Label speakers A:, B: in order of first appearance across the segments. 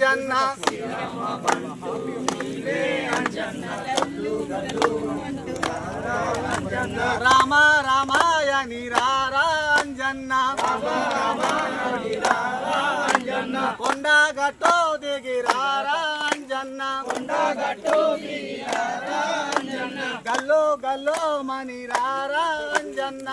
A: అంజన్న రామ రామాయణి రారా అంజన్న కొండగట్టో దిగి రారా అంజన్న గల్లో గల్లో మణి రారా అంజన్న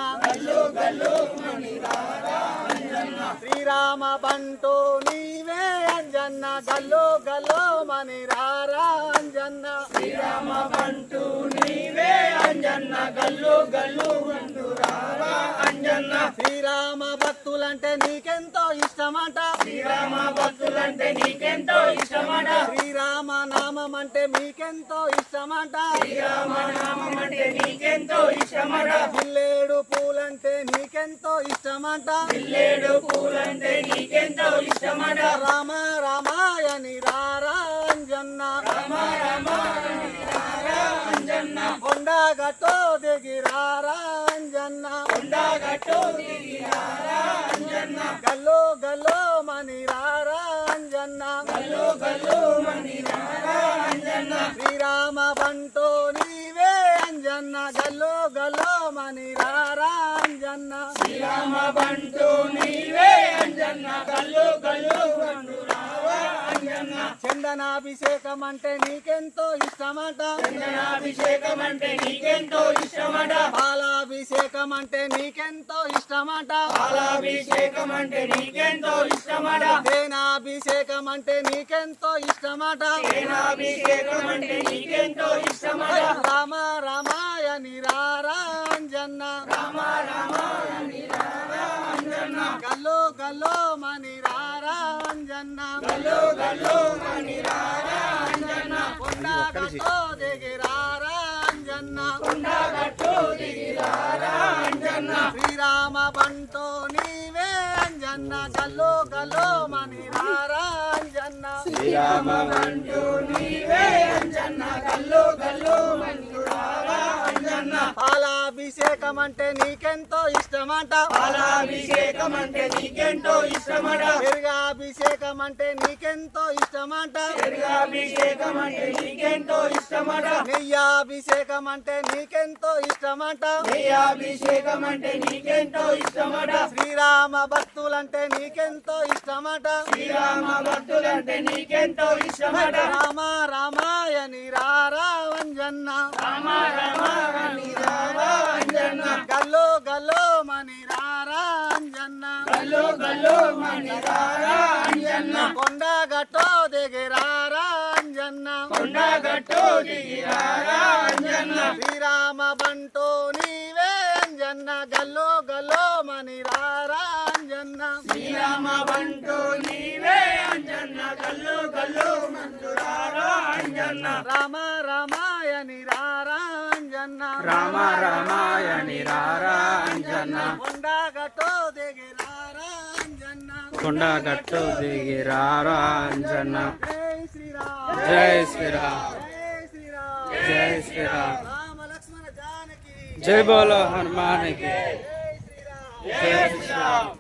A: శ్రీరామ బంటూ నీవే అంజన్న గల్లో గల్లో మణి రారా అంజన్న
B: శ్రీరామ బంటూ నీవే అంజన్న గల్లు గల్లు అంటూ రారా అంజన్న
A: శ్రీరామ భక్తులంటే నీకెంతో ఇష్టమట
B: శ్రీరామ భక్తులంటే నీకెంతో ఇష్టమట
A: శ్రీరామ నామం అంటే మీకెంతో ఇష్టమట
B: శ్రీరామ నామం అంటే నీకెంతో ఇష్టమట
A: జిల్లేడు పూలంటే నీకెంతో ఇష్టమట
B: జిల్లేడు పూలంటే నీకెంతో ఇష్టమట
A: రామ రామాయణి రారా అంజన్న
B: రామ రామాయణి రారా అంజన్న
A: కొండగట్టో దిగి రారా అంజన్న
B: కొండగట్టు దిగి రారా అంజన్న
A: గల్లో గల్లో మణి రారా అంజన్న
B: గల్లు గల్లు మణి రారా అంజన్న
A: శ్రీరామ బంటో నీవే అంజన్న గల్లో గల్లో మణి రారా అంజన్న
B: శ్రీరామ బంటూ నీవే అంజన్న గల్లు గల్లు అంటూ రారా అంజన్న
A: చందనాభిషేకం అంటే నీకెంతో ఇష్టమట
B: చందనాభిషేకం అంటే నీకెంతో ఇష్టమట
A: పాలాభిషేకం అంటే నీకెంతో ఇష్టమట
B: పాలాభిషేకం అంటే నీకెంతో ఇష్టమట
A: తేనాభిషేకం అంటే నీకెంతో ఇష్టమట
B: తేనాభిషేకం అంటే నీకెంతో ఇష్టమట
A: రామ రామాయణి రారా అంజన్న
B: రామ రామాయణి రారా అంజన్న
A: గల్లో గల్లో మణి రారా అంజన్న
B: గల్లు గల్లు మణి రారా అంజన్న
A: కొండగట్టో దిగి రారా అంజన్న
B: కొండగట్టు దిగి రారా అంజన్న
A: శ్రీరామ బంటో నీవే అంజన్న గల్లో గల్లో మణి రారా అంజన్న
B: శ్రీరామ బంటూ నీవే అంజన్న గల్లు గల్లు మణి రారా అంజన్న
A: పాలాభిషేకం అంటే నీకెంతో ఇష్టమట
B: పాలాభిషేకం అంటే నీకెంతో ఇష్టమట
A: పెరుగాభిషేకం అంటే నీకెంతో ఇష్టమట
B: పెరుగాభిషేకం అంటే నీకెంతో ఇష్టమట
A: నెయ్యాభిషేకం అంటే నీకెంతో ఇష్టమట
B: నెయ్యాభిషేకం అంటే నీకెంతో ఇష్టమట
A: శ్రీరామ భక్తులంటే నీకెంతో ఇష్టమట
B: శ్రీరామ భక్తులంటే నీకెంతో ఇష్టమట
A: రామ రామాయణి రారా అంజన్న
B: రామ రామాయణి రారా అంజన్న
A: గల్లో గల్లో మణి రారా అంజన్న
B: గల్లు గల్లు మణి రారా అంజన్న
A: కొండగట్టో దిగి రారా అంజన్న
B: కొండగట్టు దిగి రారా అంజన్న
A: శ్రీరామ బంటూ నీవే అంజన్న గల్లో గల్లో మణి రారా అంజన్న
B: శ్రీరామ బంటూ నీవే అంజన్న గల్లు గల్లు మంటూ రారా అంజన్న
A: రామ రామాయణి రారా అంజన్న
B: రామ రామాయణి రారా అంజన్న
A: కొండగట్టో దిగి రారా అంజన్న
B: కొండగట్టు దిగి రారా అంజన్న
A: జై శ్రీరామ్
B: జై శ్రీరామ్
A: జై శ్రీరామ్
B: జై శ్రీరామ్
A: రామ లక్ష్మణ జానకి
B: జై బోలో హనుమాన్ కి
A: జై శ్రీరామ్
B: జై శ్రీరామ్